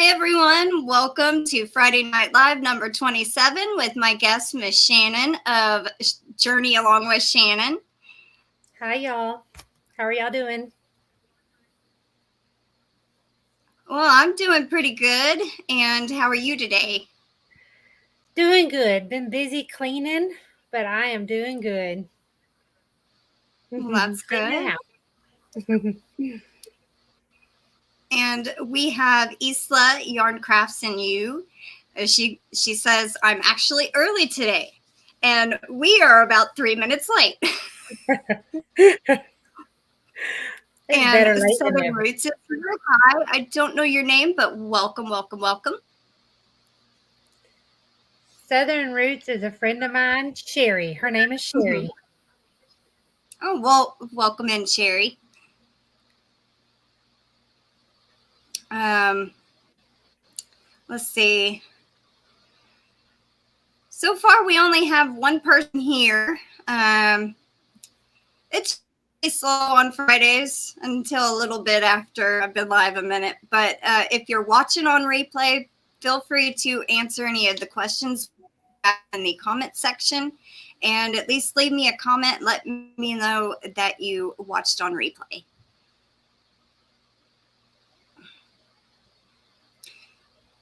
Hi, everyone. Welcome to Friday Night Live number 27 with my guest, Miss Shannon of Journey Along with Shannon. Hi, y'all. How are y'all doing? Well, I'm doing pretty good. And how are you today? Doing good. Been busy cleaning, but I am doing good. Well, that's good. And we have Isla Yarn Crafts and You. She says, I'm actually early today. And we are about 3 minutes late. It's And better late than Southern never. Roots is here. Hi. I don't know your name, but welcome, welcome, welcome. Southern Roots is a friend of mine, Sherry. Her name is Sherry. Oh, well, welcome in, Sherry. Let's see. So far, we only have one person here. It's slow on Fridays until a little bit after I've been live a minute. But if you're watching on replay, feel free to answer any of the questions in the comment section. And at least leave me a comment. Let me know that you watched on replay.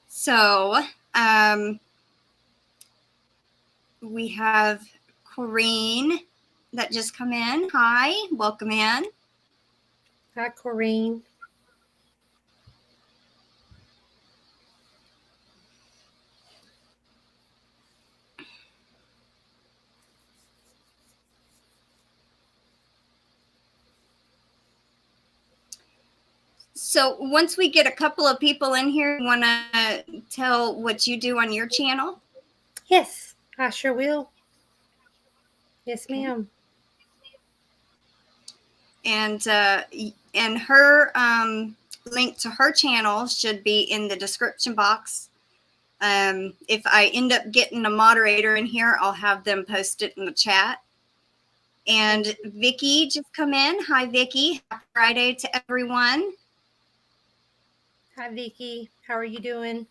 So we have Corrine that just come in. Hi, welcome in. Hi, Corrine. So once we get a couple of people in here, you want to tell what you do on your channel? Yes, I sure will. Yes, ma'am. And her link to her channel should be in the description box. If I end up getting a moderator in here, I'll have them post it in the chat. And Vicky just come in. Hi, Vicky. Happy Friday to everyone. Hi, Vicky. How are you doing?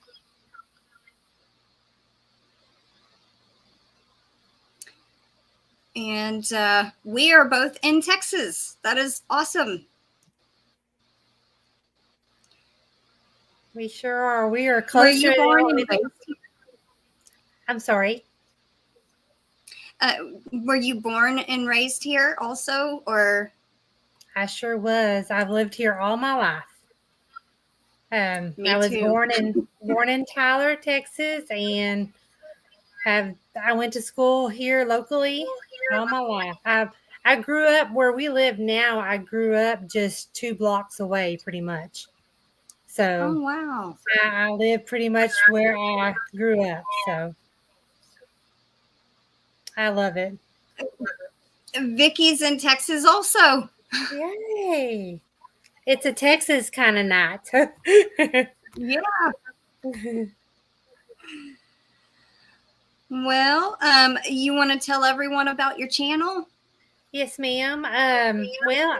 And we are both in Texas. That is awesome. We sure are. We are closer. Were you born and raised? I'm sorry. Were you born and raised here also, or? I sure was. I've lived here all my life. I was too. born in Tyler, Texas, and I went to school here locally all my life. I grew up where we live now. I grew up just 2 blocks away, pretty much. So, Oh, wow. I live pretty much where I grew up. So, I love it. Vicky's in Texas also. Yay! It's a Texas kind of night. Yeah. Well, you want to tell everyone about your channel? Yes, ma'am. Well,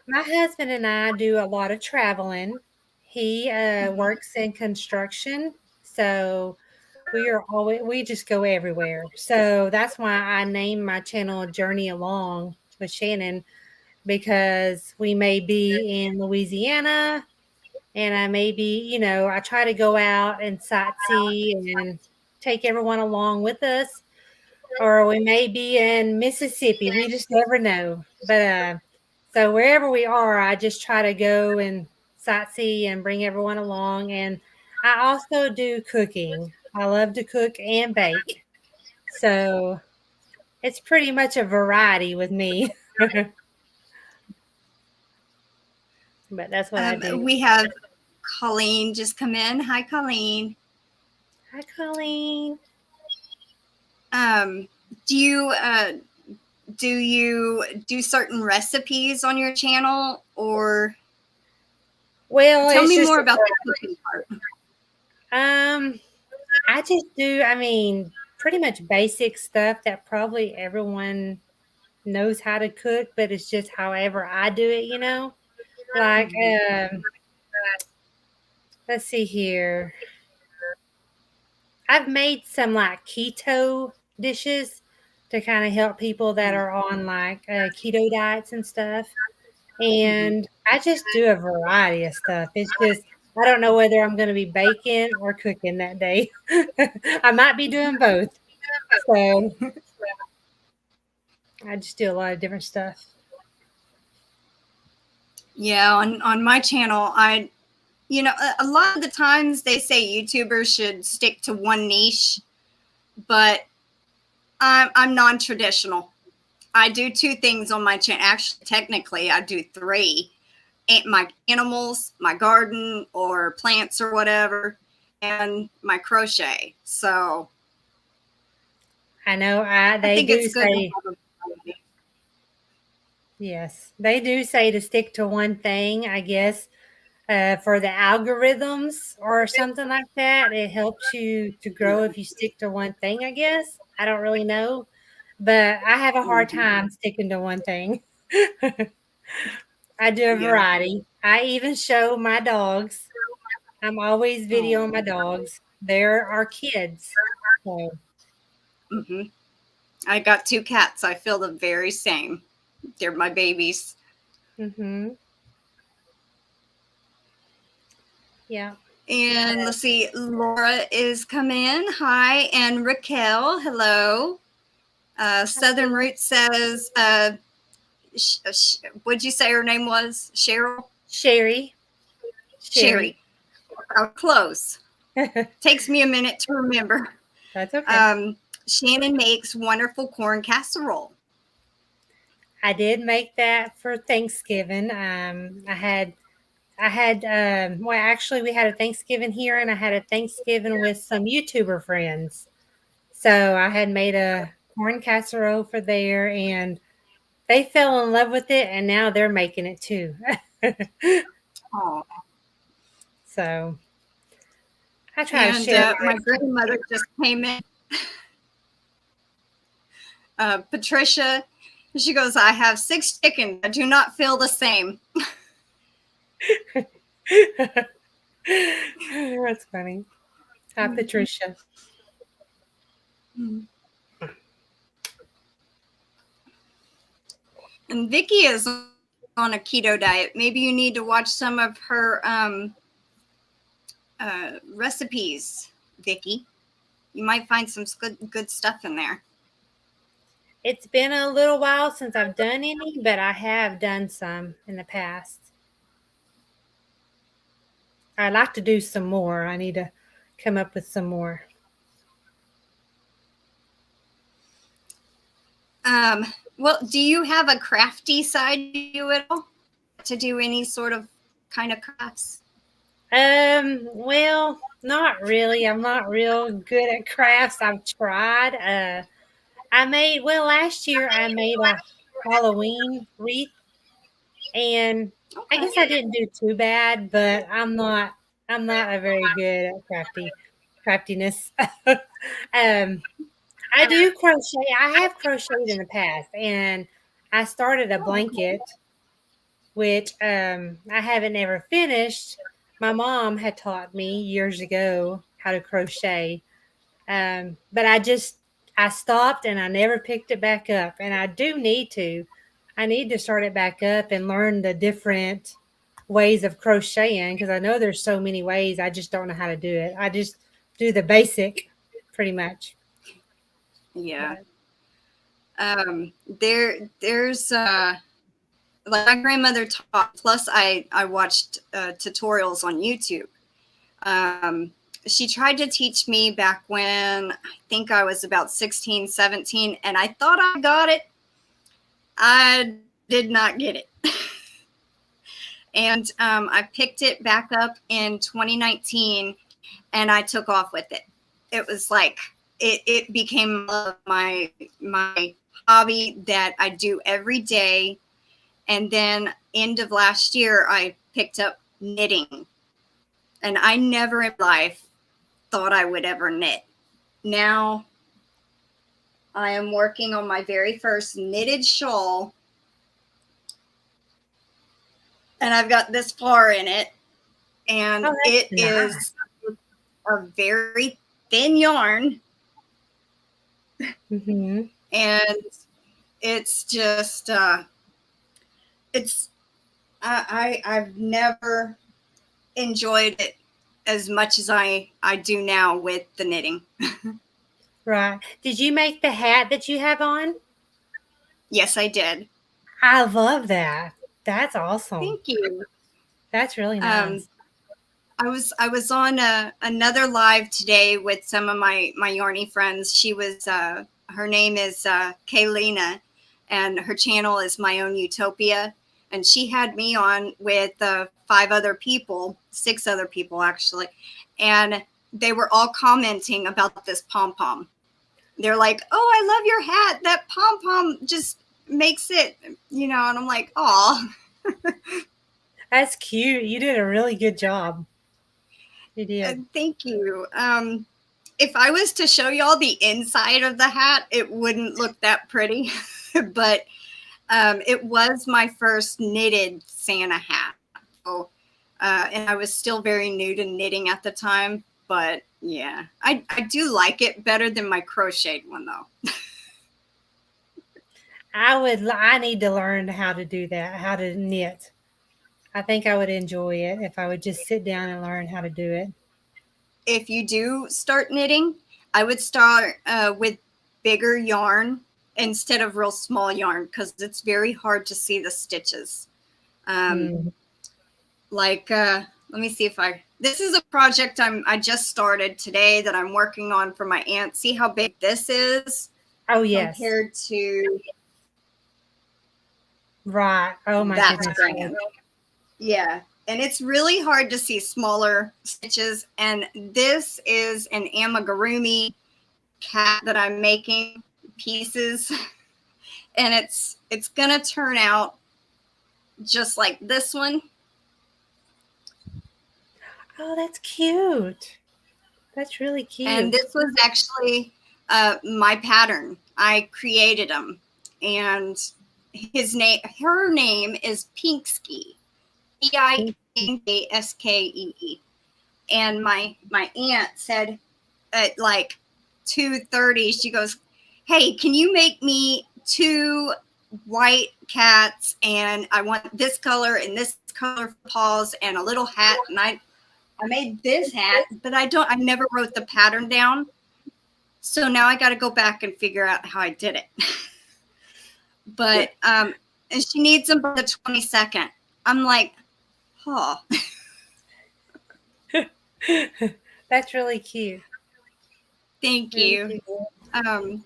my husband and I do a lot of traveling. He works in construction, so we just go everywhere. So that's why I named my channel Journey Along with Shannon, because we may be in Louisiana, and I try to go out and sightsee and take everyone along with us, or we may be in Mississippi. We just never know. But so wherever we are, I just try to go and sightsee and bring everyone along. And I also do cooking. I love to cook and bake. So it's pretty much a variety with me. But that's what I do. We have Colleen just come in. Hi, Colleen. Hi, Colleen. Do you do certain recipes on your channel, or? Well, tell me more about the cooking part. I just do, pretty much basic stuff that probably everyone knows how to cook, but it's just however I do it, Like, let's see here. I've made some like keto dishes to kind of help people that are on like keto diets and stuff. And I just do a variety of stuff. It's just, I don't know whether I'm going to be baking or cooking that day. I might be doing both. So I just do a lot of different stuff. Yeah, on my channel, a lot of the times they say YouTubers should stick to one niche, but I'm non-traditional. I do two things on my channel. Actually, technically, I do three. My animals, my garden or plants or whatever, and my crochet. So I know I they think do it's good to say, have a yes, they do say to stick to one thing, I guess, for the algorithms or something like that. It helps you to grow if you stick to one thing, I guess. I don't really know, but I have a hard time sticking to one thing. I do a Yeah. variety. I even show my dogs. I'm always videoing my dogs. They're our kids. So. Mm-hmm. I got two cats. I feel the very same. They're my babies. Mm-hmm. Yeah. And let's see, Laura is coming in. Hi. And Raquel, hello. Southern Roots says, what'd you say her name was? Cheryl? Sherry. Sherry. Close. Takes me a minute to remember. That's okay. Shannon makes wonderful corn casserole. I did make that for Thanksgiving. Well, actually, we had a Thanksgiving here, and I had a Thanksgiving with some YouTuber friends. So I had made a corn casserole for there, and they fell in love with it, and now they're making it too. Oh. So I try to And share. my grandmother just came in. Patricia, she goes, I have 6 chickens. I do not feel the same. That's funny. Hi, Patricia. And Vicky is on a keto diet. Maybe you need to watch some of her recipes, Vicky. You might find some good stuff in there. It's been a little while since I've done any, but I have done some in the past. I'd like to do some more. I need to come up with some more. Well, do you have a crafty side to you at all? To do any sort of kind of crafts? Well, not really. I'm not real good at crafts. I've tried. Last year I made a Halloween wreath, and I guess I didn't do too bad, but I'm not a very good at craftiness. I do crochet. I have crocheted in the past, and I started a blanket, which I haven't ever finished. My mom had taught me years ago how to crochet, but I stopped and I never picked it back up. And I do need to. I need to start it back up and learn the different ways of crocheting because I know there's so many ways. I just don't know how to do it. I just do the basic, pretty much. Yeah. There's like my grandmother taught. Plus, I watched tutorials on YouTube. She tried to teach me back when I think I was about 16, 17, and I thought I got it. I did not get it. And I picked it back up in 2019, and I took off with it. It was like it became my hobby that I do every day. And then end of last year, I picked up knitting. And I never in life thought I would ever knit. Now I am working on my very first knitted shawl. And I've got this far in it. and Oh, that's it nice. is a very thin yarn, Mm-hmm. and it's just it's I've never enjoyed it as much as I do now with the knitting. Right. Did you make the hat that you have on? Yes, I did. I love that. That's awesome. Thank you. That's really Um, nice. I was on another live today with some of my yarny friends. She was her name is Kaylina, and her channel is My Own Utopia. And she had me on with 6 other people actually, and they were all commenting about this pom pom. They're like, "Oh, I love your hat. That pom pom just makes it," and I'm like, "Oh." That's cute. You did a really good job. You did. Thank you. If I was to show y'all the inside of the hat, it wouldn't look that pretty, but it was my first knitted Santa hat. So, and I was still very new to knitting at the time, but yeah, I do like it better than my crocheted one though. I need to learn how to do that, how to knit. I think I would enjoy it if I would just sit down and learn how to do it. If you do start knitting, I would start with bigger yarn instead of real small yarn because it's very hard to see the stitches. Mm. Let me see if this is a project I just started today that I'm working on for my aunt. See how big this is Oh, yes. compared to Right. Oh, my that goodness. strand. Yeah. And it's really hard to see smaller stitches. And this is an Amigurumi cat that I'm making pieces. And it's gonna turn out just like this one. Oh, that's cute. That's really And cute. this was actually my pattern. I created them. And her name is Pinkskee. Pinkskee. And my aunt said at like 2:30, she goes, "Hey, can you make me 2 white cats, and I want this color and this color for paws and a little hat." And I made this hat, but I never wrote the pattern down. So now I got to go back and figure out how I did it. But and she needs them by the 22nd. I'm like, "Oh." That's really cute. Thank Really you. cute.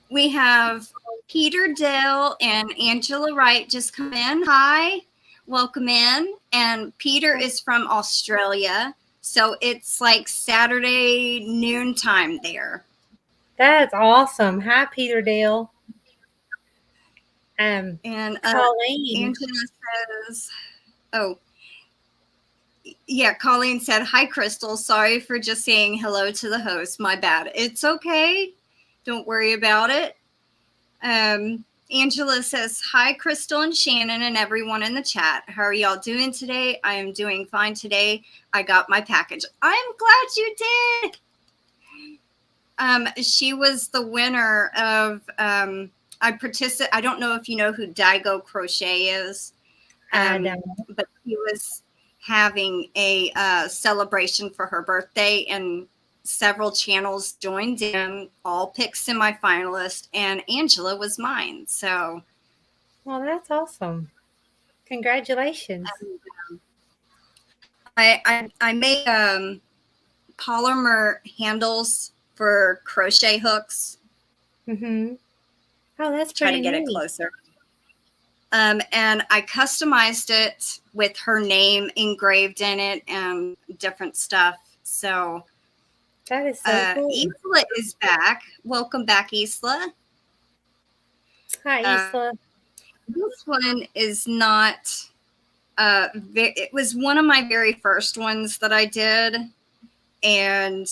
We have Peter Dale and Angela Wright just come in. Hi, welcome in. And Peter is from Australia, so it's like Saturday noontime there. That's awesome. Hi, Peter Dale. And Colleen. Angela says, "Oh, yeah." Colleen said, "Hi, Crystal. Sorry for just saying hello to the host. My bad. It's okay. Don't worry about it." Angela says, "Hi, Crystal and Shannon and everyone in the chat. How are y'all doing today? I am doing fine today. I got my package." I'm glad you did. She was the winner of, I don't know if you know who Daigo Crochet is, I don't. but he was having a celebration for her birthday, and several channels joined in, all picked semifinalists, and Angela was mine. So, Well, that's awesome. Congratulations. I made polymer handles for crochet hooks. Mm-hmm. Oh, that's Try pretty to get neat. it closer. And I customized it with her name engraved in it and different stuff. So That is so cool. Isla is back. Welcome back, Isla. Hi, Isla. This one is not. It was one of my very first ones that I did, and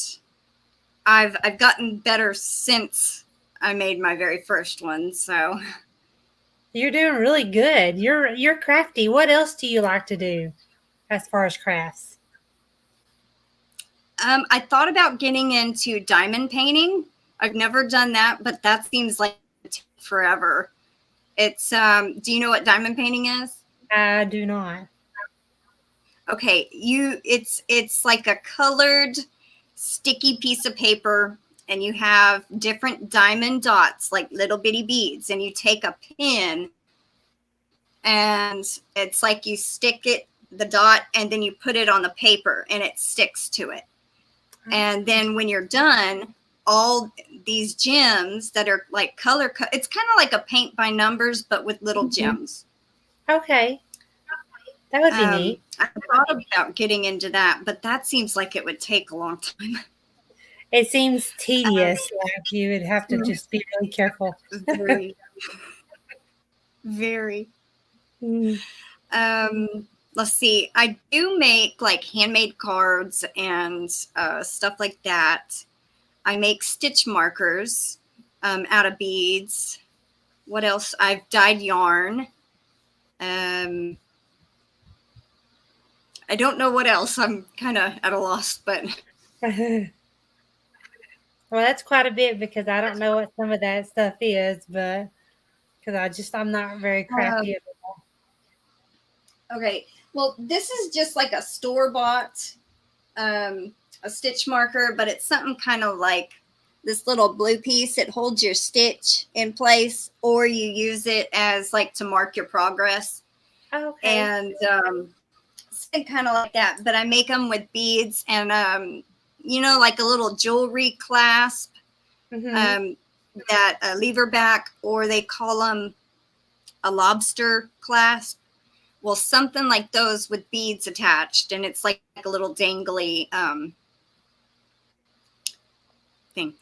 I've gotten better since I made my very first one. So You're doing really good. You're crafty. What else do you like to do as far as crafts? I thought about getting into diamond painting. I've never done that, but that seems like it takes forever. It's do you know what diamond painting is? I do not. Okay, it's like a colored sticky piece of paper, and you have different diamond dots like little bitty beads, and you take a pin and it's like you stick the dot, and then you put it on the paper and it sticks to it. And then when you're done, all these gems that are like it's kind of like a paint by numbers, but with little gems. Okay. That would be neat. I thought about getting into that, but that seems like it would take a long time. It seems tedious. Like you would have to just be really careful. Very. Very. Let's see. I do make like handmade cards and stuff like that. I make stitch markers out of beads. What else? I've dyed yarn. I don't know what else. I'm kind of at a loss, but. Well, that's quite a bit because I don't know what some of that stuff is, but because I'm not very crafty at all. Okay. Well, this is just like a store-bought a stitch marker, but it's something kind of like this little blue piece. It holds your stitch in place, or you use it as like to mark your progress. Okay. And kind of like that, but I make them with beads and like a little jewelry clasp, that lever back, or they call them a lobster clasp. Well, something like those with beads attached, and it's like a little dangly thing.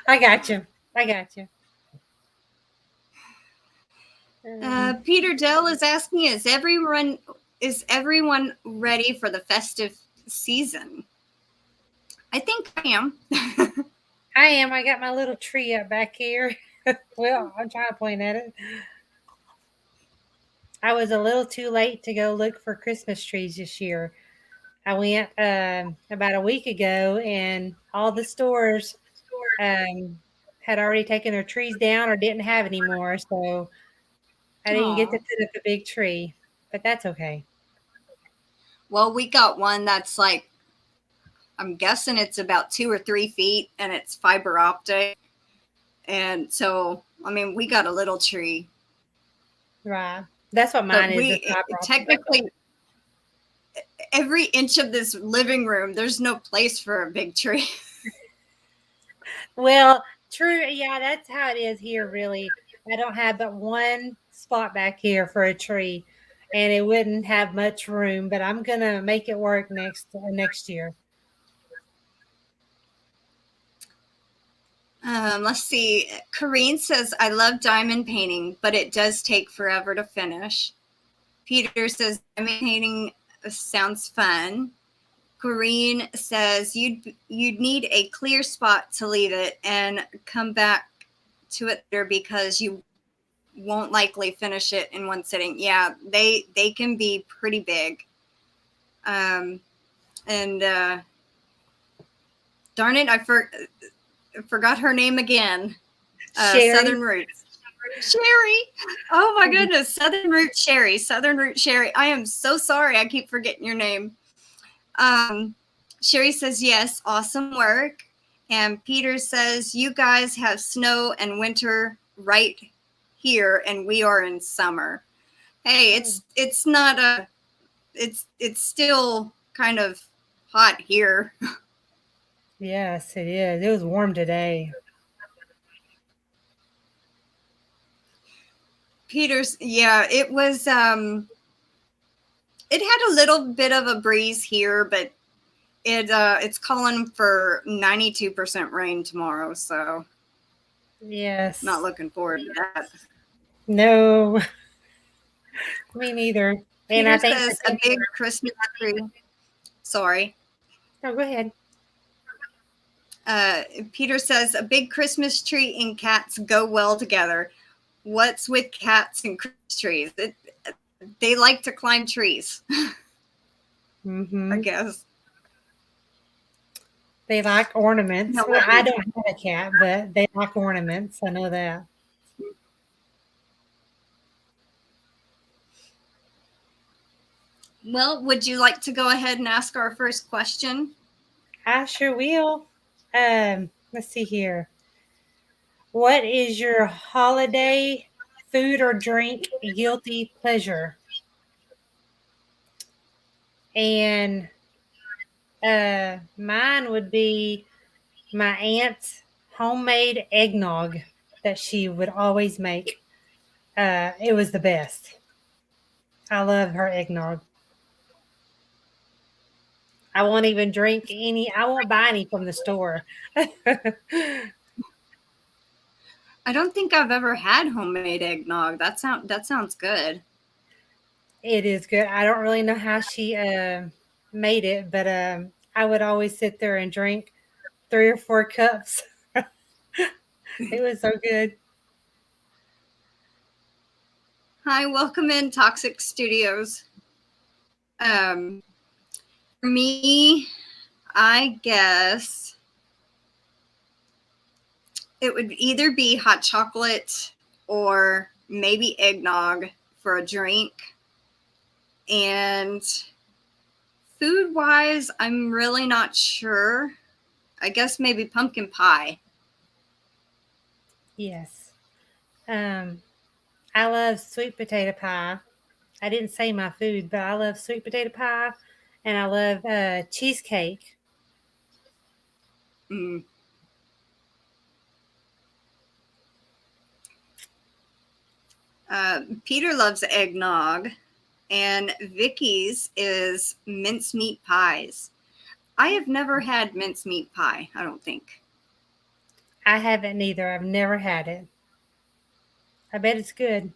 I got you. Peter Dell is asking, is everyone ready for the festive season? I think I am. I am. I got my little tree up back here. Well, I'm trying to point at it. I was a little too late to go look for Christmas trees this year. I went about a week ago, and all the stores had already taken their trees down or didn't have any more. So I didn't get to put up a big tree, but that's okay. Well, we got one that's like, I'm guessing it's about 2 or 3 feet, and it's fiber optic. And so, I mean, we got a little tree. Right. That's what mine is. Technically, every inch of this living room, there's no place for a big tree. Well, true. Yeah, that's how it is here, really. I don't have but one spot back here for a tree, and it wouldn't have much room, but I'm going to make it work next year. Let's see. Corrine says, I love diamond painting, but it does take forever to finish. Peter says, diamond painting sounds fun. Corrine says, you'd need a clear spot to leave it and come back to it there because you won't likely finish it in one sitting. Yeah, they can be pretty big. And darn it, I forgot her name again. Southern Roots. Sherry. Oh my goodness. Southern Root Sherry. I am so sorry. I keep forgetting your name. Sherry says, yes, awesome work. And Peter says, you guys have snow and winter right here, and we are in summer. Hey, it's not it's still kind of hot here. Yes, it is. It was warm today. Peter's, yeah, it was, it had a little bit of a breeze here, but it's calling for 92% rain tomorrow, so yes, not looking forward to that. No, me neither. And Peter says a big Christmas tree. Sorry. No, go ahead. Peter says a big Christmas tree and cats go well together. What's with cats and Christmas trees? They like to climb trees. Mm-hmm. I guess. They like ornaments. No, Well, I don't have a cat, but they like ornaments. I know that. Well, would you like to go ahead and ask our first question? I sure will. Let's see here. What is your holiday food or drink guilty pleasure? And mine would be my aunt's homemade eggnog that she would always make. It was the best. I love her eggnog. I won't even drink any. I won't buy any from the store. I don't think I've ever had homemade eggnog. That sounds good. It is good. I don't really know how she made it, but I would always sit there and drink 3 or 4 cups. It was so good. Hi, welcome in Toxic Studios. For me, I guess it would either be hot chocolate or maybe eggnog for a drink. And food-wise, I'm really not sure. I guess maybe pumpkin pie. Yes. I love sweet potato pie. I didn't say my food, but I love sweet potato pie and I love cheesecake. Mm. Peter loves eggnog, and Vicky's is mincemeat pies. I have never had mincemeat pie, I don't think. I haven't either. I've never had it. I bet it's good.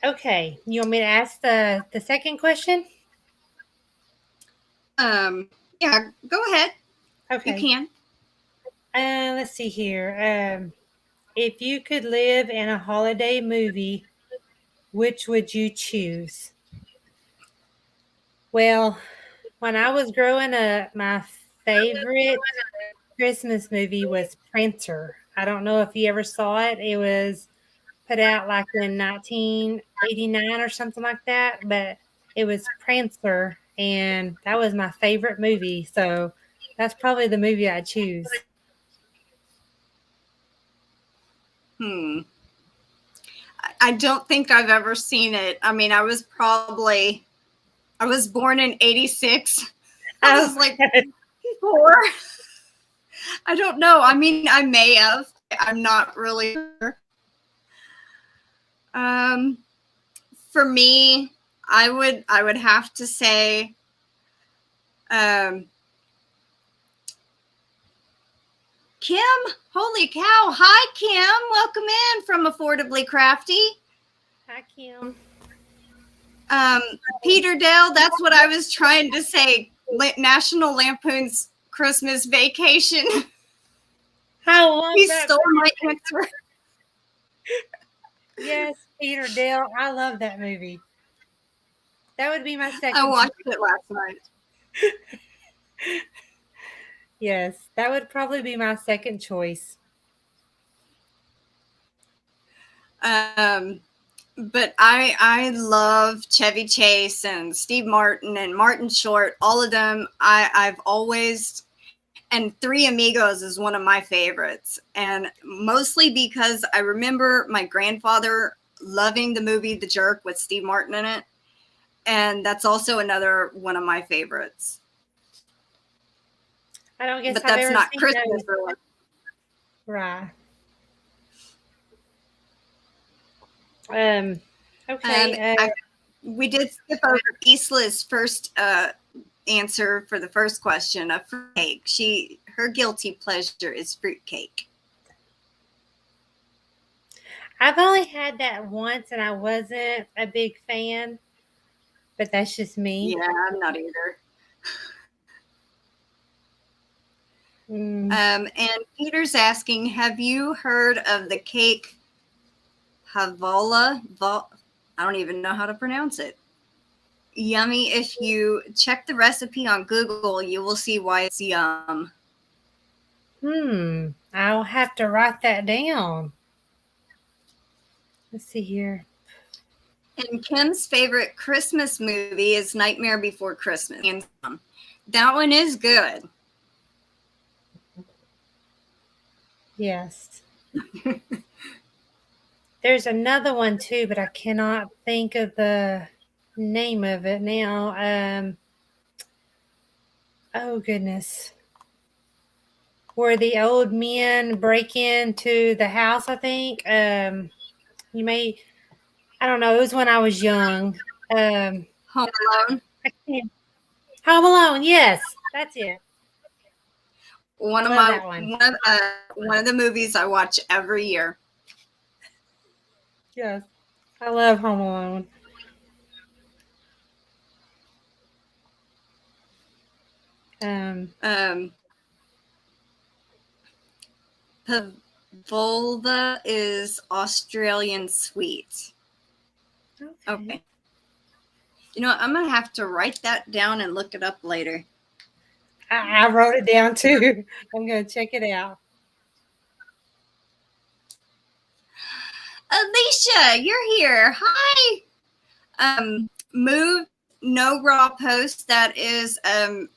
Okay. You want me to ask the second question? Yeah, go ahead. You Okay. can. Let's see here. If you could live in a holiday movie, which would you choose? Well, when I was growing up, my favorite Christmas movie was Prancer. I don't know if you ever saw it. It was put out like in 1989 or something like that, but it was Prancer, and that was my favorite movie. So that's probably the movie I choose. I don't think I've ever seen it. I mean, I was born in 86. I was like 4. I don't know. I mean, I may have. I'm not really sure. For me, I would have to say Kim. Holy cow. Hi, Kim. Welcome in from Affordably Crafty. Hi, Kim. Peter Dale, that's what I was trying to say. National Lampoon's Christmas Vacation. I love He that stole movie. my answer. Yes, Peter Dale. I love that movie. That would be my second I watched choice. it last night. Yes, that would probably be my second choice. But I love Chevy Chase and Steve Martin and Martin Short. All of them. I've always, and Three Amigos is one of my favorites, and mostly because I remember my grandfather loving the movie The Jerk with Steve Martin in it, and that's also another one of my favorites. I don't guess But I've that's ever not seen Christmas those. related. Right. Okay. We did skip over Isla's first answer for the first question of fruitcake. Her guilty pleasure is fruitcake. I've only had that once and I wasn't a big fan, but that's just me. Yeah, I'm not either. Mm. And Peter's asking, have you heard of the cake Havola? I don't even know how to pronounce it. Yummy. If you check the recipe on Google, you will see why it's yum. I'll have to write that down. Let's see here. And Kim's favorite Christmas movie is Nightmare Before Christmas. And that one is good. Yes. There's another one too, but I cannot think of the name of it now. Oh goodness. Where the old men break into the house, I think. You may, I don't know, it was when I was young. Home Alone. I can't. Home Alone, yes, that's it. One I of love my that one. one of the movies I watch every year. Yes, I love Home Alone. Pavlova is Australian sweet. Okay. You know what? I'm gonna have to write that down and look it up later. I wrote it down too. I'm gonna check it out. Alicia, you're here. Hi. Move No Raw Post. That is a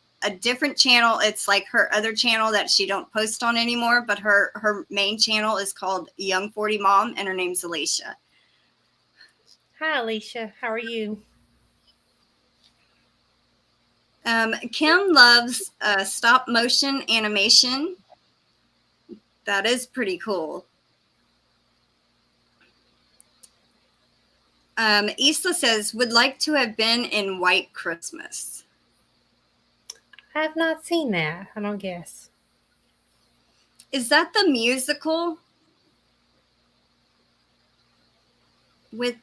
different channel. It's like her other channel that she don't post on anymore, but her main channel is called Young 40 Mom, and her name's Alicia. Hi, Alicia. How are you? Kim loves stop motion animation. That is pretty cool. Isla says, would like to have been in White Christmas. I have not seen that. I don't guess. Is that the musical with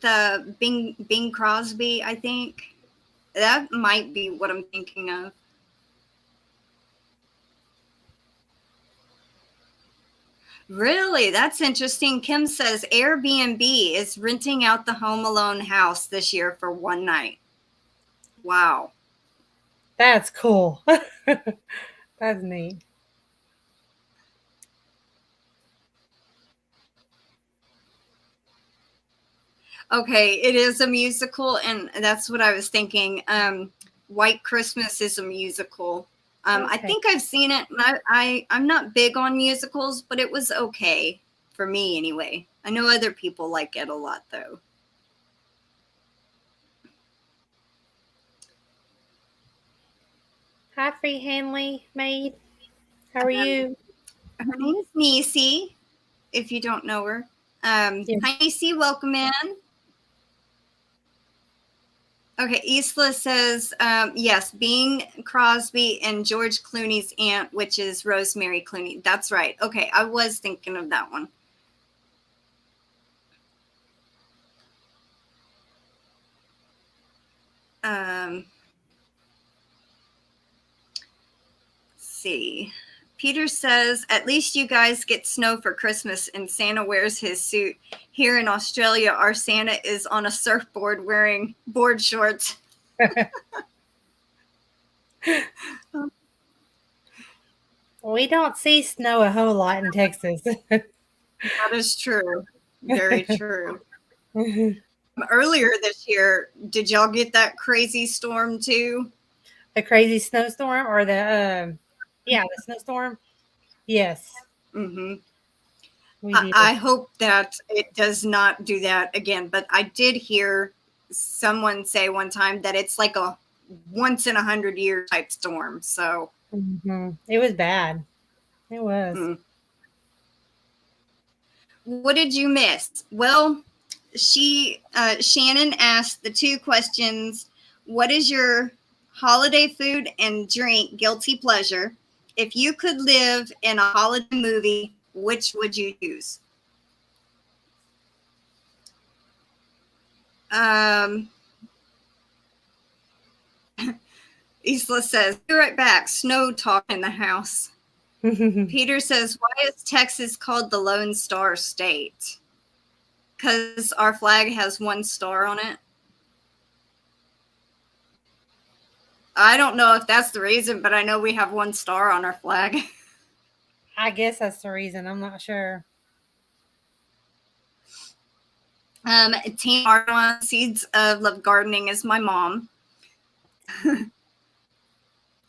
Bing Crosby, I think? That might be what I'm thinking of. Really? That's interesting. Kim says Airbnb is renting out the Home Alone house this year for one night. Wow. That's cool. That's neat. Okay, it is a musical, and that's what I was thinking. White Christmas is a musical. Okay. I think I've seen it. And I'm not big on musicals, but it was okay for me anyway. I know other people like it a lot, though. Hi, Free Hanley Maid. How are you? Her name is Nisi, if you don't know her. Hi, Nisi. Welcome in. Okay, Isla says, yes, Bing Crosby and George Clooney's aunt, which is Rosemary Clooney. That's right. Okay, I was thinking of that one. Let's see. Peter says, at least you guys get snow for Christmas and Santa wears his suit. Here in Australia, our Santa is on a surfboard wearing board shorts. We don't see snow a whole lot in Texas. That is true. Very true. Earlier this year, did y'all get that crazy storm too? The crazy snowstorm or the snowstorm? Yes. Mm-hmm. We did. I hope that it does not do that again, but I did hear someone say one time that it's like a once in 100-year type storm. So it was bad. It was. What did you miss? Well, Shannon asked the two questions. What is your holiday food and drink guilty pleasure? If you could live in a holiday movie, which would you choose? Isla says, be right back. Snow talk in the house. Peter says, why is Texas called the Lone Star State? Because our flag has one star on it. I don't know if that's the reason, but I know we have one star on our flag. I guess that's the reason. I'm not sure. Tina Arnold, Seeds of Love Gardening is my mom.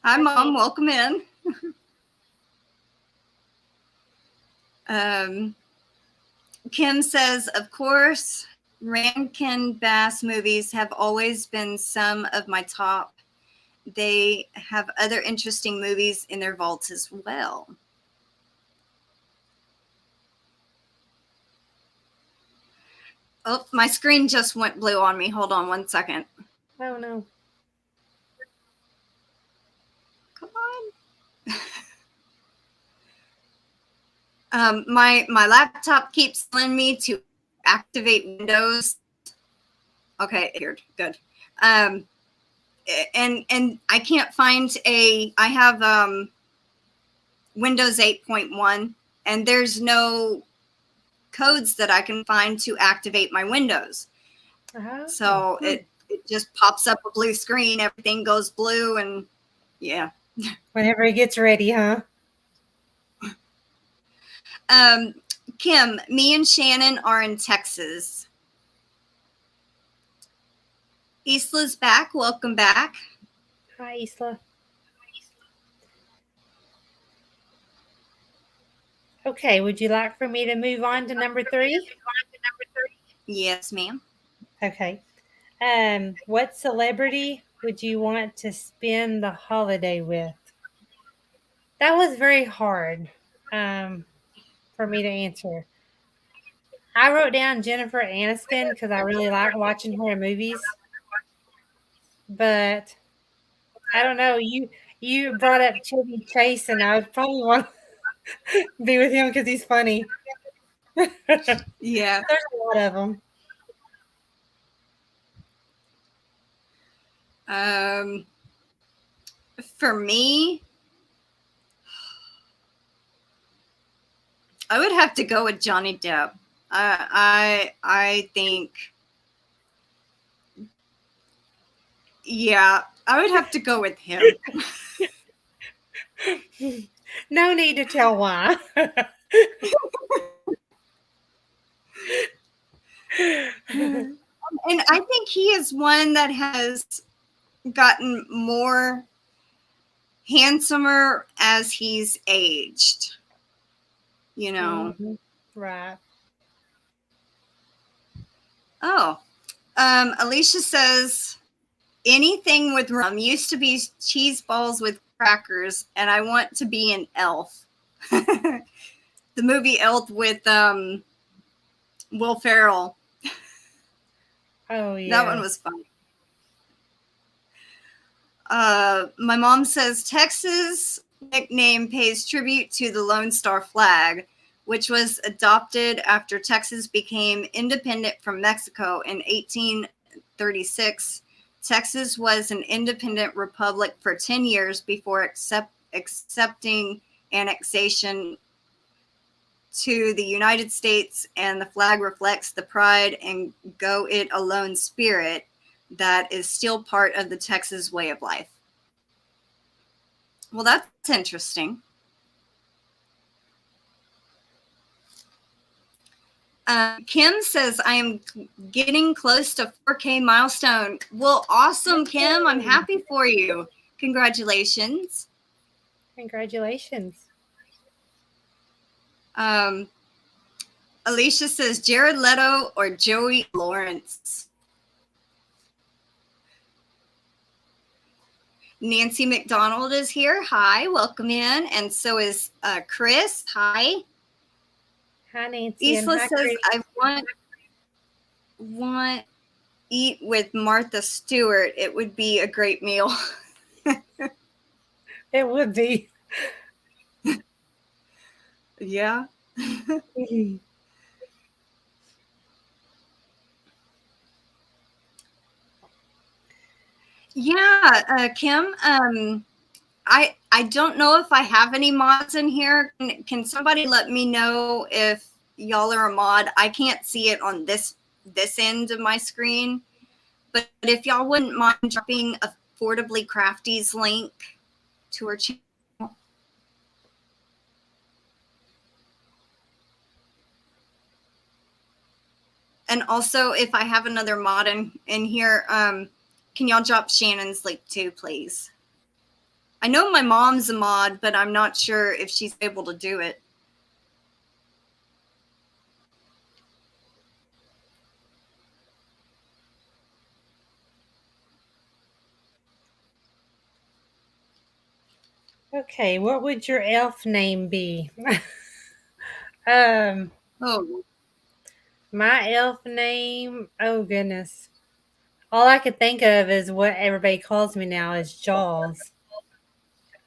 Hi, Mom. Welcome in. Kim says, of course, Rankin Bass movies have always been some of my top. They have other interesting movies in their vaults as well. Oh, my screen just went blue on me. Hold on 1 second. Oh, no. Come on. My laptop keeps telling me to activate Windows. Okay, here, good. And I can't find I have Windows 8.1, and there's no codes that I can find to activate my Windows. So it just pops up a blue screen. Everything goes blue, and yeah. Whenever he gets ready, huh? Kim, me and Shannon are in Texas. Isla's back. Welcome back. Hi, Isla. Okay, would you like for me to move on to number 3? Yes, ma'am. Okay. What celebrity would you want to spend the holiday with? That was very hard for me to answer. I wrote down Jennifer Aniston because I really like watching her in movies. But I don't know. You brought up Chevy Chase, and I would probably want to be with him because he's funny. Yeah. There's a lot of them. For me, I would have to go with Johnny Depp. I think, yeah, I would have to go with him. No need to tell why. And I think he is one that has gotten more handsomer as he's aged. You know. Mm-hmm. Right. Oh, Alicia says anything with rum. Used to be cheese balls with crackers, and I want to be an elf. The movie Elf with Will Ferrell. Oh yeah, that one was fun. My mom says Texas nickname pays tribute to the Lone Star flag, which was adopted after Texas became independent from Mexico in 1836. Texas was an independent republic for 10 years before accepting annexation to the United States, and the flag reflects the pride and go it alone spirit that is still part of the Texas way of life. Well, that's interesting. Kim says, I am getting close to 4K milestone. Well, awesome, Kim. I'm happy for you. Congratulations. Congratulations. Alicia says, Jared Leto or Joey Lawrence. Nancy McDonald is here. Hi, welcome in. And so is Chris. Hi. Hi, Nancy. Isla hi, says, Chris. I want eat with Martha Stewart. It would be a great meal. It would be. Yeah. Yeah, Kim, I don't know if I have any mods in here. Can somebody let me know if y'all are a mod? I can't see it on this end of my screen. But if y'all wouldn't mind dropping Affordably Crafty's link to her channel. And also, if I have another mod in here, can y'all drop Shannon's link too, please? I know my mom's a mod, but I'm not sure if she's able to do it. Okay, what would your elf name be? Oh, My elf name, oh goodness. All I could think of is what everybody calls me now is Jaws.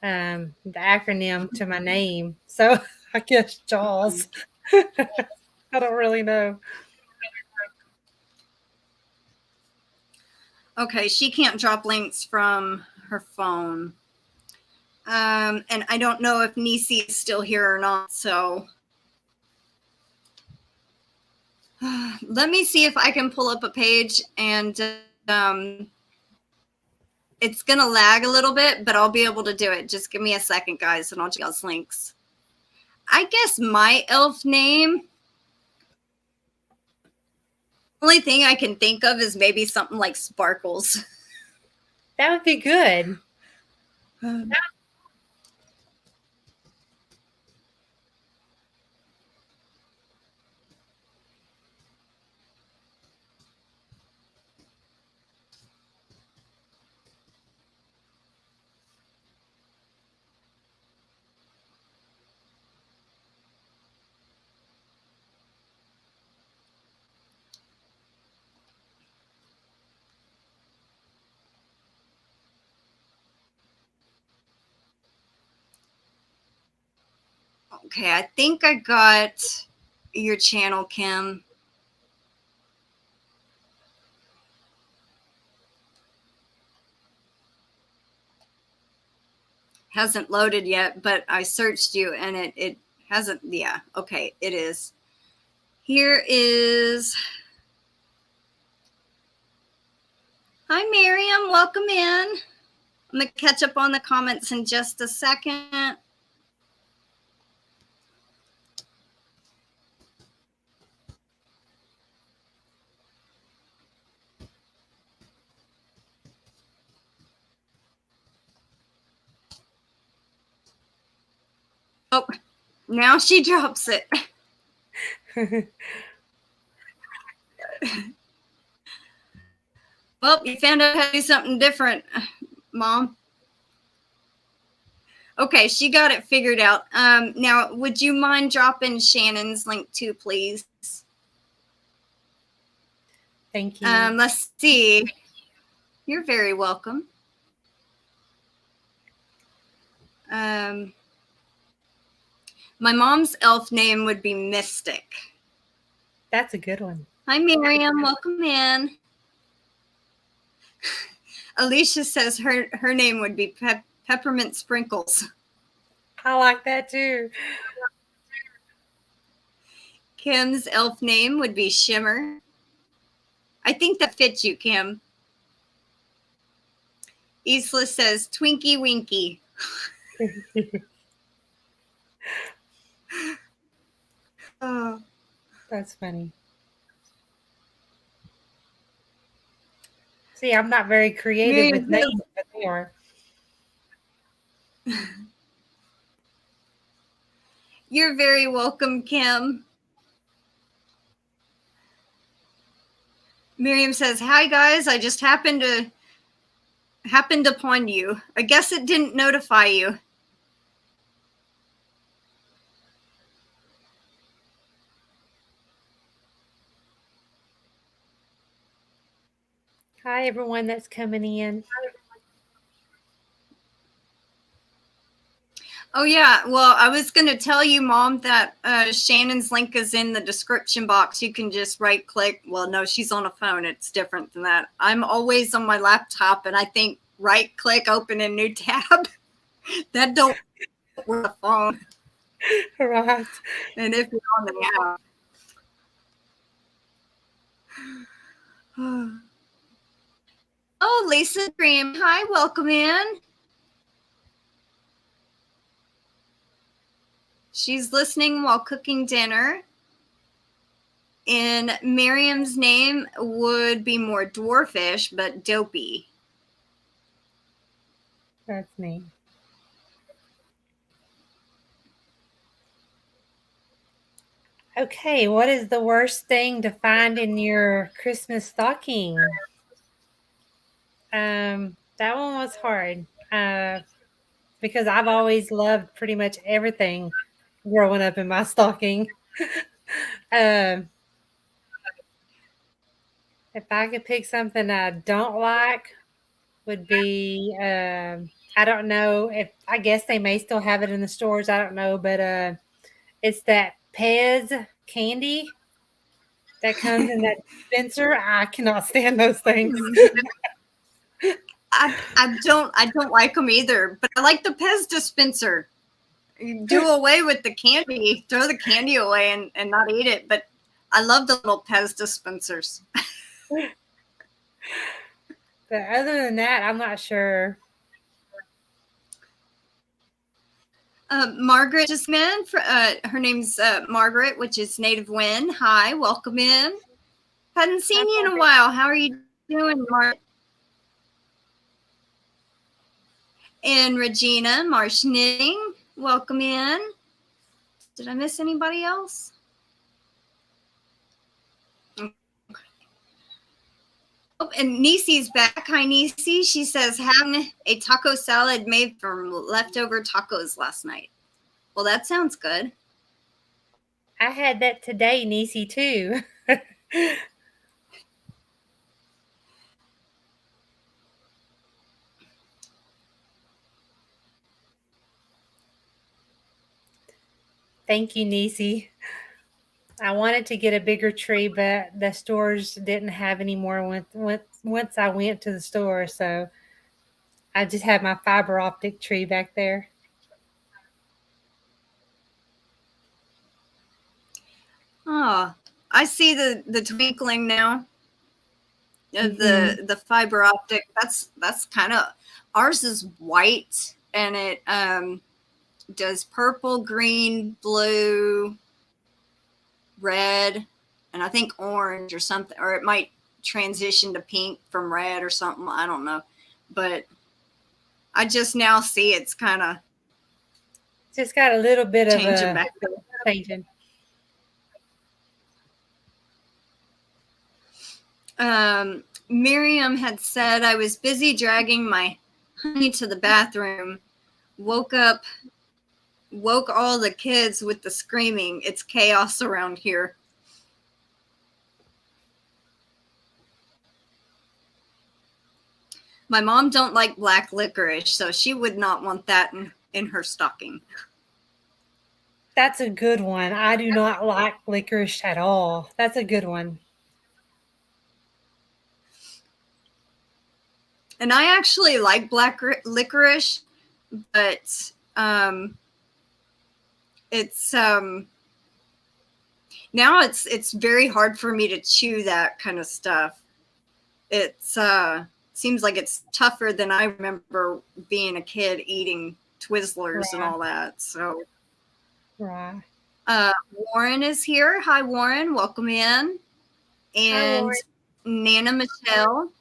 The acronym to my name. So I guess Jaws. I don't really know. okay. She can't drop links from her phone. And I don't know if Nisi is still here or not. So let me see if I can pull up a page, and it's going to lag a little bit, but I'll be able to do it. Just give me a second, guys, and I'll get y'all's links. I guess my elf name, only thing I can think of is maybe something like Sparkles. That would be good. Okay, I think I got your channel, Kim. Hasn't loaded yet, but I searched you and it hasn't. Yeah, okay, it is. Here is. Hi, Miriam. Welcome in. I'm going to catch up on the comments in just a second. Oh, now she drops it. Well, you found out how to do something different, Mom. Okay, she got it figured out. Now, would you mind dropping Shannon's link too, please? Thank you. Let's see. You're very welcome. My mom's elf name would be Mystic. That's a good one. Hi, Miriam. Welcome in. Alicia says her name would be Peppermint Sprinkles. I like that too. Kim's elf name would be Shimmer. I think that fits you, Kim. Isla says Twinkie Winky. Oh, that's funny. See, I'm not very creative with names, but they are. You're very welcome, Kim. Miriam says, "Hi guys, I just happened upon you. I guess it didn't notify you." Hi, everyone that's coming in. Oh, yeah. Well, I was going to tell you, Mom, that Shannon's link is in the description box. You can just right click. Well, no, she's on a phone. It's different than that. I'm always on my laptop, and I think right click, open a new tab. That don't work the phone. Right. And if you're on the app. Oh, Lisa Dream. Hi, welcome in. She's listening while cooking dinner. And Miriam's name would be more dwarfish, but dopey. That's me. Okay, what is the worst thing to find in your Christmas stocking? That one was hard because I've always loved pretty much everything growing up in my stocking. um, if I could pick something I don't like, would be I don't know if I guess they may still have it in the stores. I don't know, but it's that Pez candy that comes in that dispenser. I cannot stand those things. I don't like them either, but I like the Pez dispenser. You do away with the candy, throw the candy away and not eat it. But I love the little Pez dispensers. But other than that, I'm not sure. Margaret just in. Her name's Margaret, which is native Win. Hi, welcome in. Hadn't seen you in a while. How are you doing, Margaret? And Regina Marsh Knitting, welcome in. Did I miss anybody else? Oh, and Nisi's back. Hi, Nisi. She says, having a taco salad made from leftover tacos last night. Well, that sounds good. I had that today, Nisi, too. Thank you, Nisi. I wanted to get a bigger tree, but the stores didn't have any more once I went to the store. So I just have my fiber optic tree back there. Oh, I see the twinkling now. Mm-hmm. The fiber optic. That's kind of, ours is white and it does purple, green, blue, red, and I think orange or something, or it might transition to pink from red or something. I don't know, but I just now see it's kind of Just got a little bit of changing a back there. changing. Miriam had said I was busy dragging my honey to the bathroom. Woke all the kids with the screaming. It's chaos around here. My mom don't like black licorice, so she would not want that in her stocking. That's a good one. I do not like licorice at all. That's a good one. And I actually like black licorice, but it's now it's very hard for me to chew that kind of stuff. It's seems like it's tougher than I remember being a kid eating Twizzlers and all that. So Right. Warren is here. Hi, Warren. Welcome in. And Hi, Nana Michelle.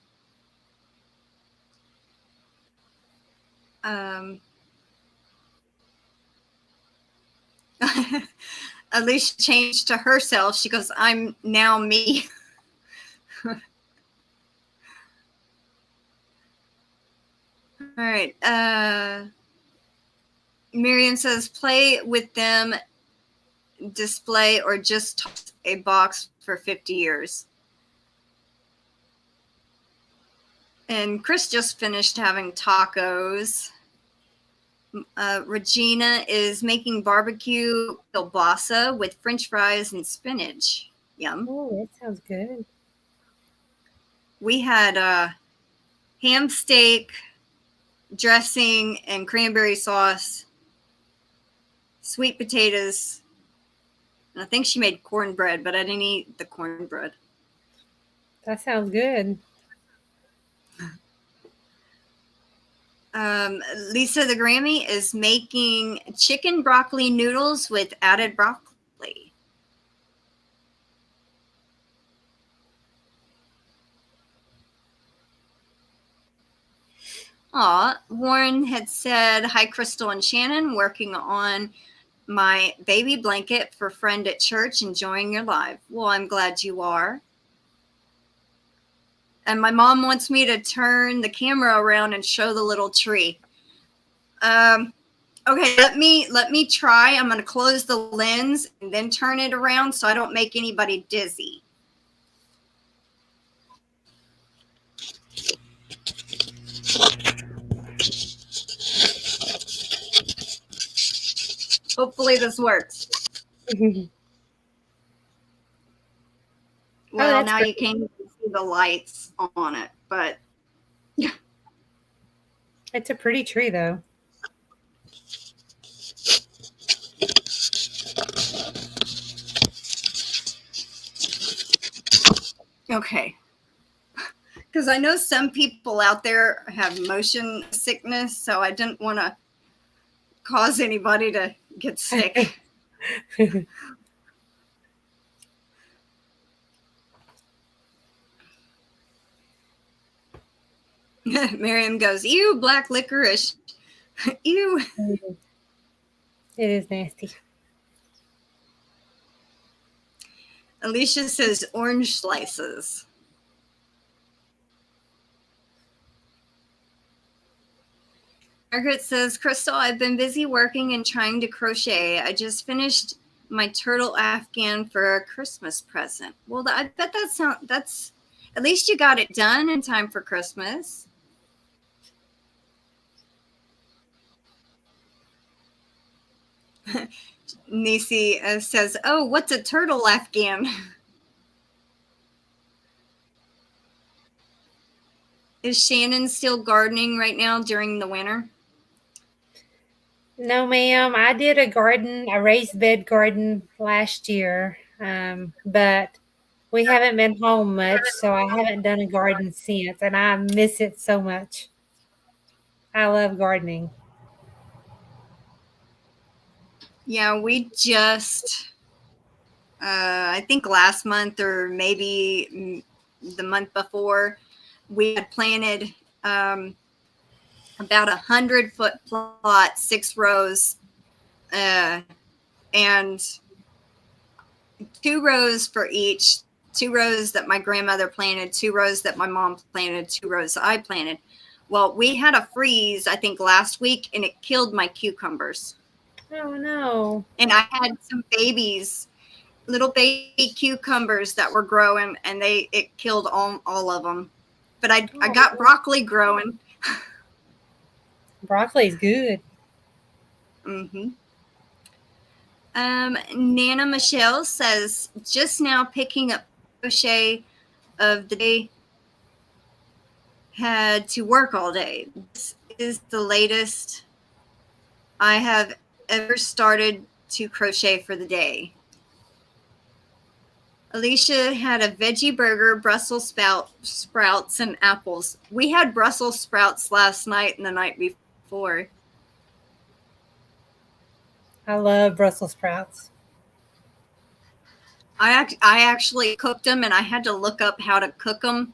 Alicia changed to herself. She goes, I'm now me. All right. Miriam says, play with them, display, or just toss a box for 50 years. And Chris just finished having tacos. Regina is making barbecue kielbasa with French fries and spinach. Yum. Oh, that sounds good. We had ham steak, dressing and cranberry sauce, sweet potatoes, and I think she made cornbread, but I didn't eat the cornbread. That sounds good. Lisa the Grammy is making chicken broccoli noodles with added broccoli. Warren had said, hi, Crystal and Shannon, working on my baby blanket for friend at church, enjoying your live. Well, I'm glad you are. And my mom wants me to turn the camera around and show the little tree. Okay, let me try. I'm going to close the lens and then turn it around so I don't make anybody dizzy. Hopefully this works. Well, now you can't even see the lights on it, but it's a pretty tree, though. Okay. Because I know some people out there have motion sickness, so I didn't want to cause anybody to get sick. Miriam goes, ew, black licorice. Ew. It is nasty. Alicia says orange slices. Margaret says, Crystal, I've been busy working and trying to crochet. I just finished my turtle afghan for a Christmas present. Well, I bet that's at least you got it done in time for Christmas. Nisi says, oh, what's a turtle afghan? Is Shannon still gardening right now during the winter? No, ma'am. I did a raised bed garden last year, but we haven't been home much, so I haven't done a garden since, and I miss it so much. I love gardening. Yeah, we just, I think last month or maybe the month before, we had planted about 100-foot plot, 6 rows, and 2 rows for each. 2 rows that my grandmother planted, 2 rows that my mom planted, 2 rows I planted. Well, we had a freeze, I think, last week, and it killed my cucumbers. Oh, no. And I had some babies, little baby cucumbers that were growing, and it killed all of them. But I got broccoli growing. Broccoli's good. Mm-hmm. Nana Michelle says, just now picking up crochet of the day, had to work all day. This is the latest I have ever started to crochet for the day. Alicia had a veggie burger, Brussels sprouts, and apples. We had Brussels sprouts last night and the night before. I love Brussels sprouts. I actually cooked them, and I had to look up how to cook them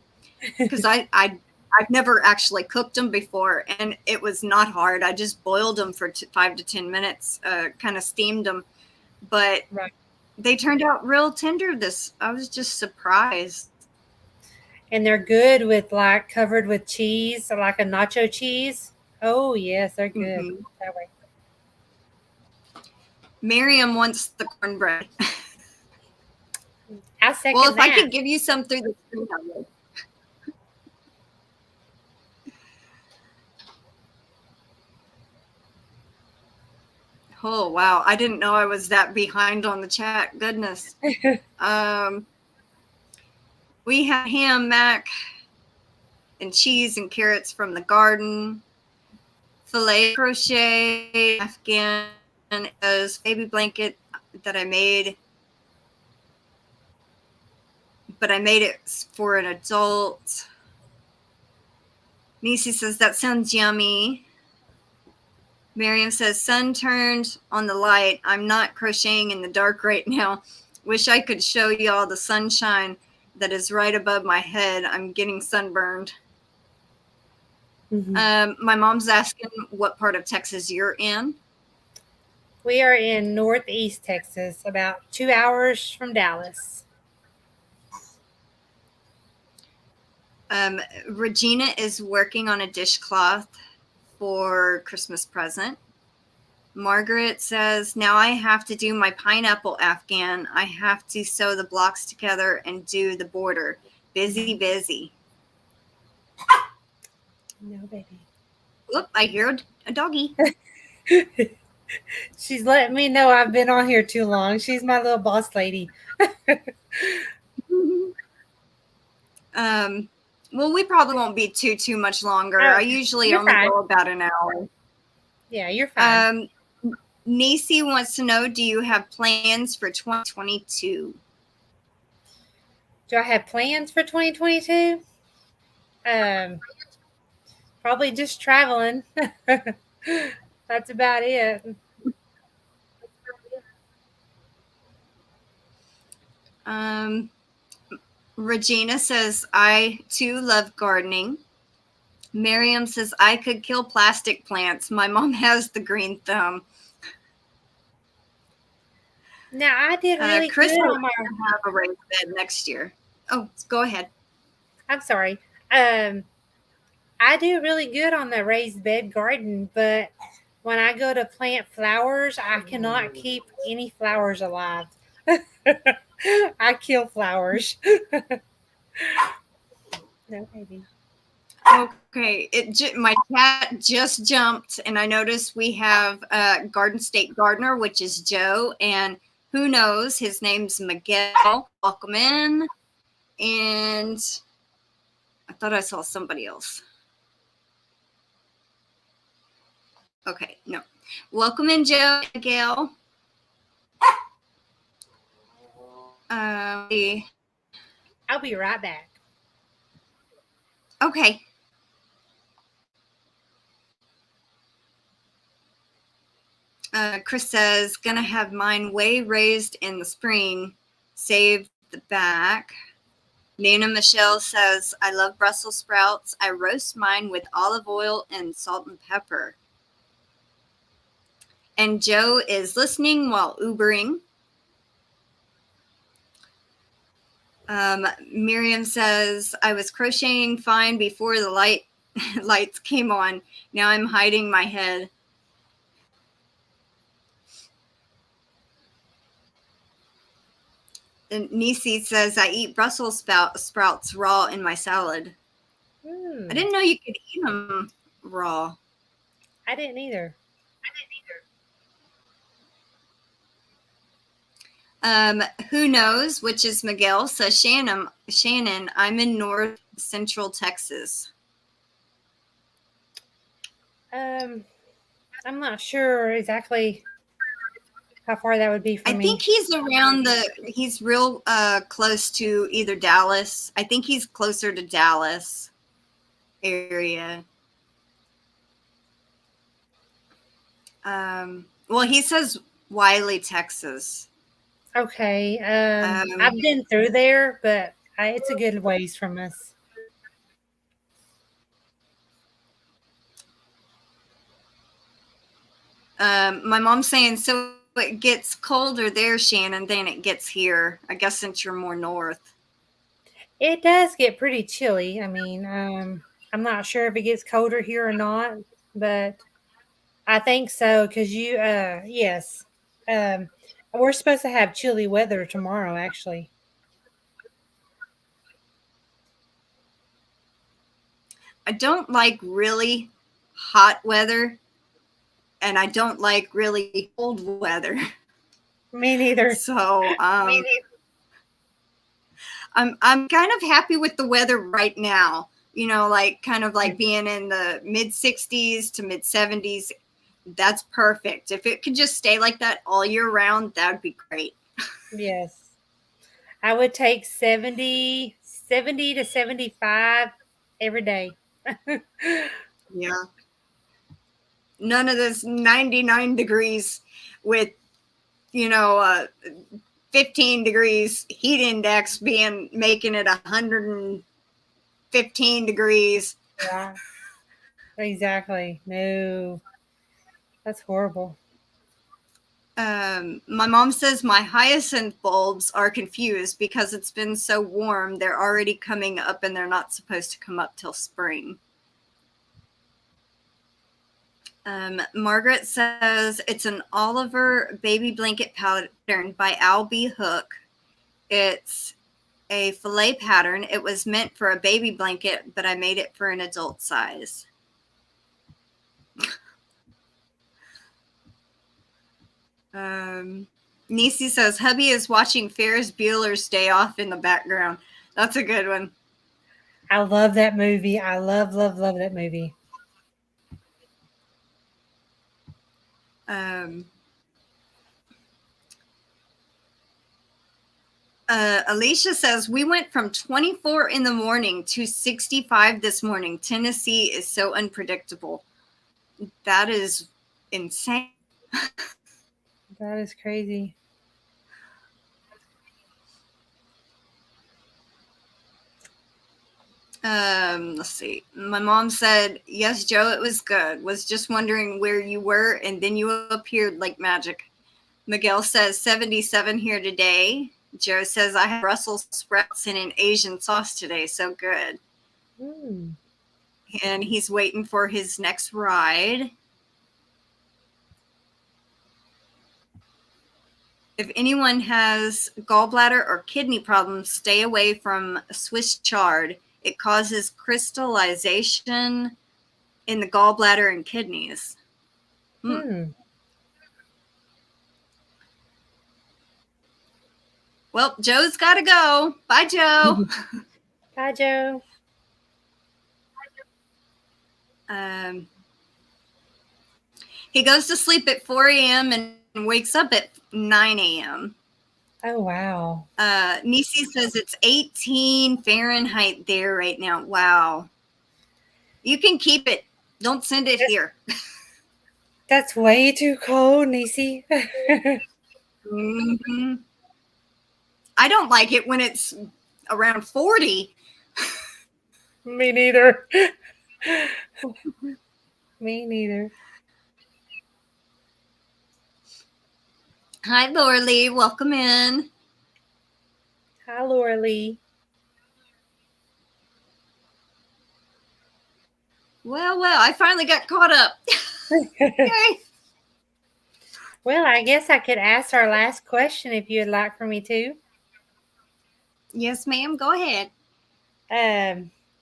because I've never actually cooked them before, and it was not hard. I just boiled them for 5 to 10 minutes, kind of steamed them, but they turned out real tender. I was just surprised. And they're good with covered with cheese, like a nacho cheese. Oh yes, they're good that way. Miriam wants the cornbread. I second well, if that. I could give you some through the screen, I would. Oh, wow. I didn't know I was that behind on the chat. Goodness. We have ham, mac, and cheese and carrots from the garden. filet crochet Afghan is baby blanket that I made, but I made it for an adult. Nisi says, that sounds yummy. Miriam says, sun turned on the light. I'm not crocheting in the dark right now. Wish I could show you all the sunshine that is right above my head. I'm getting sunburned. My mom's asking what part of Texas you're in. We are in Northeast Texas, about 2 hours from Dallas. Regina is working on a dishcloth for Christmas present. Margaret says, now I have to do my pineapple Afghan. I have to sew the blocks together and do the border. Busy, busy. No, baby. Oop, I hear a doggy. She's letting me know I've been on here too long. She's my little boss lady. Well, we probably won't be too much longer. I usually only go about an hour. Yeah, you're fine. Nisi wants to know, do you have plans for 2022? Do I have plans for 2022? Probably just traveling. That's about it. Regina says, I too love gardening. Miriam says, I could kill plastic plants. My mom has the green thumb. Now, I did really Chris good on my have a raised bed next year. Oh, go ahead. I'm sorry. I do really good on the raised bed garden, but when I go to plant flowers, I cannot keep any flowers alive. I kill flowers. No, baby. Okay, my cat just jumped, and I noticed we have Garden State Gardener, which is Joe, and who knows, his name's Miguel. Welcome in. And I thought I saw somebody else. Okay, no. Welcome in, Joe, Miguel. I'll be right back. Okay. Chris says, gonna have mine way raised in the spring. Save the back. Nana Michelle says, I love Brussels sprouts. I roast mine with olive oil and salt and pepper. And Joe is listening while Ubering. Miriam says, I was crocheting fine before the lights came on. Now I'm hiding my head. And Nisi says, I eat Brussels sprouts raw in my salad. I didn't know you could eat them raw. I didn't either. Who knows, which is Miguel, says Shannon, I'm in North Central Texas. I'm not sure exactly how far that would be from me. I think he's he's real close to either Dallas. I think he's closer to Dallas area. Well, he says Wiley, Texas. Okay. I've been through there, but it's a good ways from us. My mom's saying, so it gets colder there, Shannon, than it gets here. I guess since you're more north. It does get pretty chilly. I mean, I'm not sure if it gets colder here or not, but I think so because yes. We're supposed to have chilly weather tomorrow, actually. I don't like really hot weather, and I don't like really cold weather. Me neither. So I'm kind of happy with the weather right now. like kind of like being in the mid 60s to mid 70s. That's perfect. If it could just stay like that all year round, that would be great. Yes. I would take 70 to 75 every day. Yeah. None of this 99 degrees with, 15 degrees heat index making it 115 degrees. Yeah. Exactly. No. That's horrible. My mom says my hyacinth bulbs are confused because it's been so warm. They're already coming up and they're not supposed to come up till spring. Margaret says it's an Oliver baby blanket pattern by Al B. Hook. It's a fillet pattern. It was meant for a baby blanket, but I made it for an adult size. Nisi says hubby is watching Ferris Bueller's Day Off in the background. That's a good one. I love that movie. I love that movie. Alicia says we went from 24 in the morning to 65 this morning. Tennessee is so unpredictable. That is insane. That is crazy. Let's see. My mom said, yes, Joe, it was good. Was just wondering where you were, and then you appeared like magic. Miguel says 77 here today. Joe says I had Brussels sprouts in an Asian sauce today. So good. And he's waiting for his next ride. If anyone has gallbladder or kidney problems, stay away from Swiss chard. It causes crystallization in the gallbladder and kidneys. Well, Joe's got to go. Bye, Joe. Bye, Joe. He goes to sleep at 4 a.m. and wakes up at 9 a.m. Oh, wow. Nisi says it's 18 Fahrenheit there right now. Wow. You can keep it. Don't send it here. That's way too cold, Nisi. Mm-hmm. I don't like it when it's around 40. Me neither. Me neither. Hi, Laura Lee. Welcome in. Hi, Laura Lee. Well, I finally got caught up. Yay. Well, I guess I could ask our last question if you'd like for me to. Yes, ma'am. Go ahead.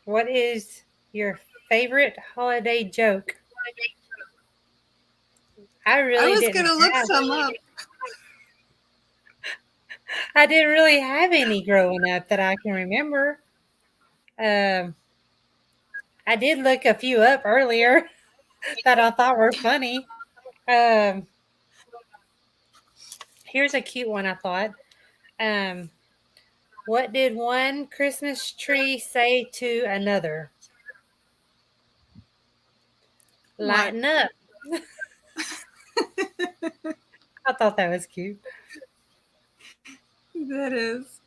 What is your favorite holiday joke? I was going to look some up. I didn't really have any growing up that I can remember. I did look a few up earlier that I thought were funny. Here's a cute one, I thought. What did one Christmas tree say to another? Lighten up. I thought that was cute. That is.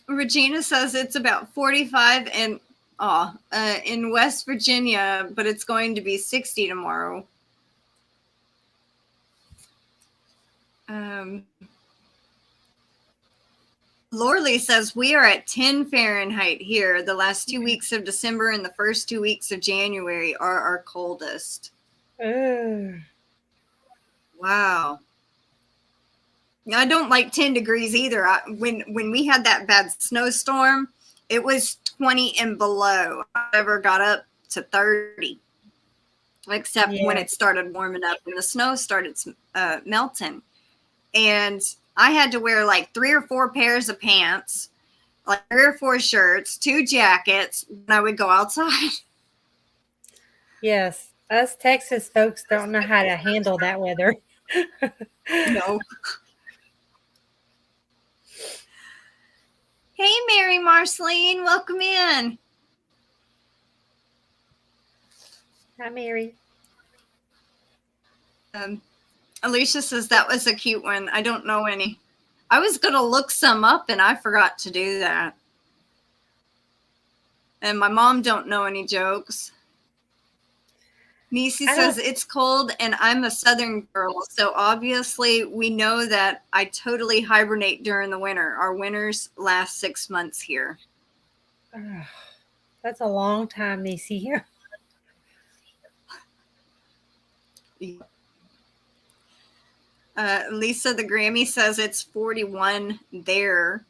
Regina says it's about 45 in West Virginia, but it's going to be 60 tomorrow. Lorley says we are at 10 Fahrenheit here. The last 2 weeks of December and the first 2 weeks of January are our coldest. Wow. I don't like 10 degrees either. When we had that bad snowstorm, it was 20 and below. I never got up to 30, except when it started warming up and the snow started melting. and I had to wear like 3 or 4 pairs of pants, like 3 or 4 shirts, 2 jackets when I would go outside. Yes, us Texas folks don't know how to handle that weather. No. Hey, Mary Marceline, welcome in. Hi, Mary. Alicia says that was a cute one. I don't know any. I was going to look some up and I forgot to do that. And my mom don't know any jokes. Nisi says it's cold and I'm a southern girl, so obviously we know that I totally hibernate during the winter. Our winters last 6 months here. That's a long time, Nisi. Lisa the Grammy says it's 41 there.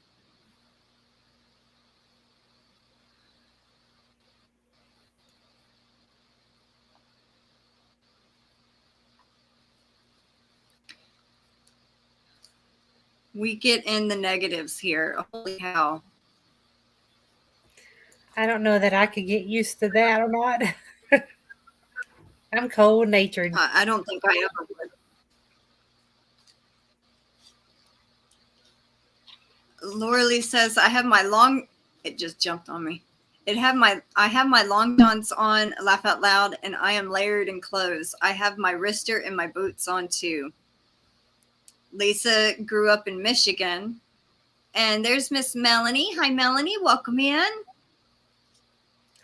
We get in the negatives here. Holy hell. I don't know that I could get used to that or not. I'm cold natured. I don't think I ever would. Laura Lee says I have my long. It just jumped on me. I have my long johns on, laugh out loud, and I am layered in clothes. I have my wrister and my boots on too. Lisa grew up in Michigan. And there's Miss Melanie. Hi, Melanie. Welcome in.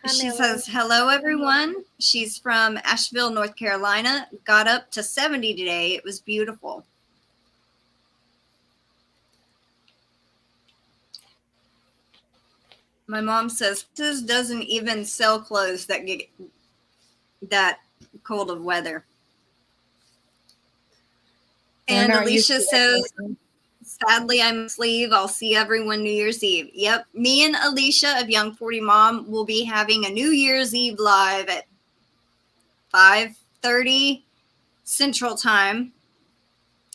Hi, she Melanie. says, hello, everyone. She's from Asheville, North Carolina. Got up to 70 today. It was beautiful. My mom says, this doesn't even sell clothes that get that cold of weather. And Alicia says, sadly, I'm asleep. I'll see everyone New Year's Eve. Yep. Me and Alicia of Young 40 Mom will be having a New Year's Eve live at 5:30 Central Time.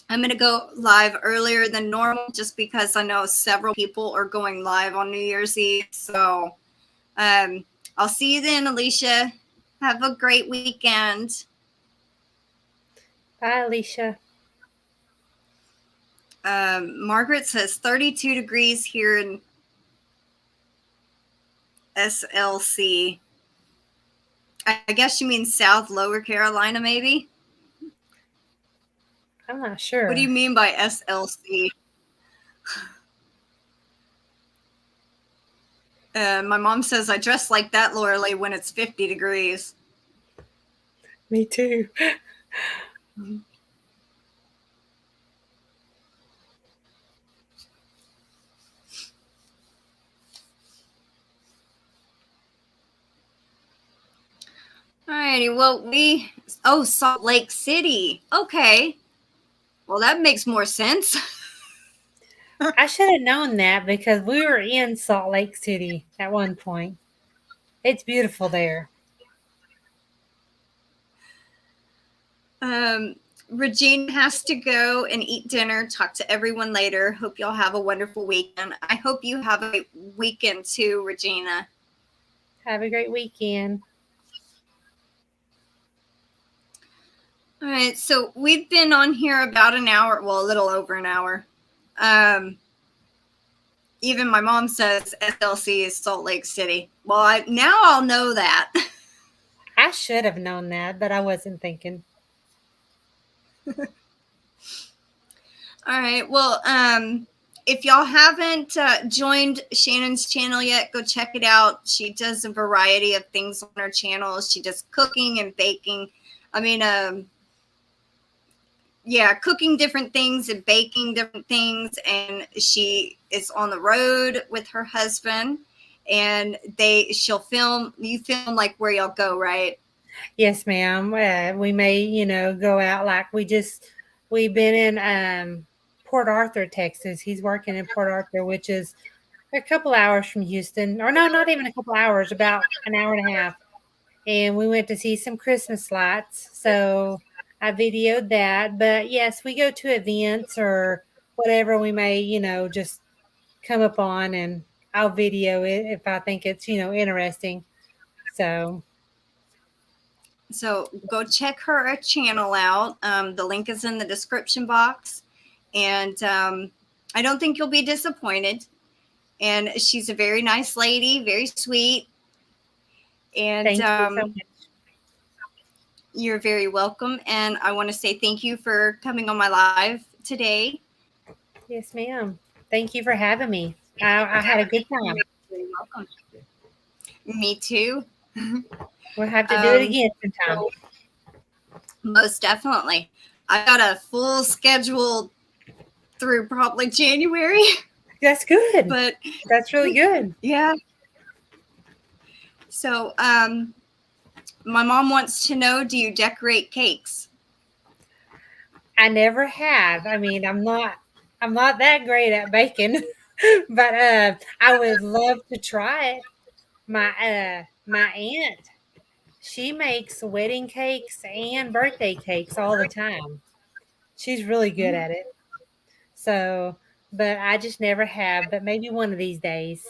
I'm going to go live earlier than normal just because I know several people are going live on New Year's Eve. So I'll see you then, Alicia. Have a great weekend. Bye, Alicia. Margaret says 32 degrees here in SLC. I guess you mean South Lower Carolina, maybe? I'm not sure. What do you mean by SLC? My mom says I dress like that, Laura Lee, when it's 50 degrees. Me too. Alrighty, well, Salt Lake City. Okay. Well, that makes more sense. I should have known that because we were in Salt Lake City at one point. It's beautiful there. Regina has to go and eat dinner. Talk to everyone later. Hope y'all have a wonderful weekend. I hope you have a weekend too, Regina. Have a great weekend. All right, so we've been on here about an hour, well, a little over an hour. Even my mom says SLC is Salt Lake City. Well, now I'll know that. I should have known that, but I wasn't thinking. All right, well, if y'all haven't joined Shannon's channel yet, go check it out. She does a variety of things on her channel. She does cooking and baking. I mean, cooking different things and baking different things. And she is on the road with her husband, and you film like where y'all go, right? Yes, ma'am. We may, go out like we've been in Port Arthur, Texas. He's working in Port Arthur, which is a couple hours from Houston. Or no, not even a couple hours, about an hour and a half. And we went to see some Christmas lights. So I videoed that. But yes, we go to events or whatever we may, just come upon, and I'll video it if I think it's, interesting. So go check her channel out. The link is in the description box, and I don't think you'll be disappointed. And she's a very nice lady, very sweet. And thank you so much. You're very welcome. And I want to say thank you for coming on my live today. Yes, ma'am. Thank you for having me. I had a good time. You're welcome. Me too. We'll have to do it again sometime. Most definitely. I got a full schedule through probably January. That's good. But that's really good. Yeah. So, my mom wants to know, do you decorate cakes? I never have. I mean, I'm not that great at baking, but I would love to try it. My aunt, she makes wedding cakes and birthday cakes all the time. She's really good at it. So, but I just never have, but maybe one of these days.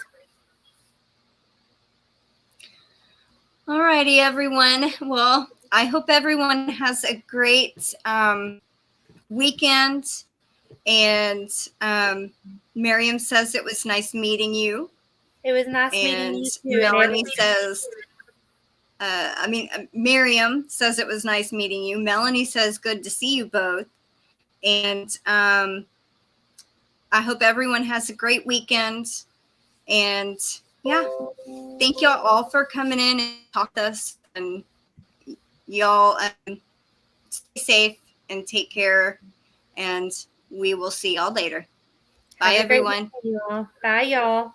All righty, everyone. Well, I hope everyone has a great weekend. And Miriam says it was nice meeting you. It was nice meeting you too. Melanie says, Miriam says it was nice meeting you. Melanie says good to see you both. And I hope everyone has a great weekend. And yeah, thank y'all all for coming in and talk to us. And y'all stay safe and take care. And we will see y'all later. Bye, everyone. Bye, y'all.